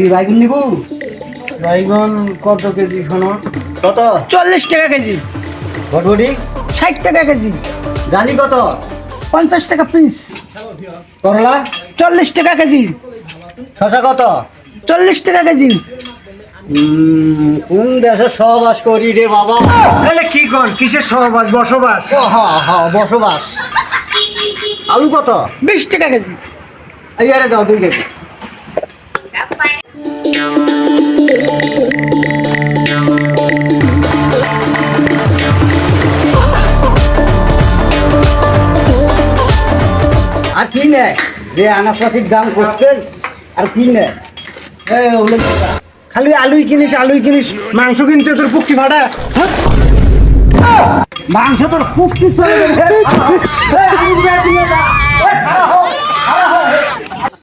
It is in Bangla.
কি বাইগুন নিবো? বাইগন কত কেজি শোনো? কত? 40 টাকা কেজি। বটবটি 60 টাকা কেজি। জালি কত? 50 টাকা পিস। করলা 40 টাকা কেজি। শশা কত? 40 টাকা কেজি। কোন দেশে সহবাস করি রে বাবা? তাহলে কি কোন কিসের সহবাস বসবাস? বসবাস। আলু কত? 20 টাকা কেজি। এই আরে দাও 2 কেজি। আর কি নেয় যে আনাজপাতির দাম করছেন? আর কি নেয়? খালি আলুই কিনিস মাংস কিনতে তোর পুক্তি ভাড়া। মাংস তোর খুব কিছু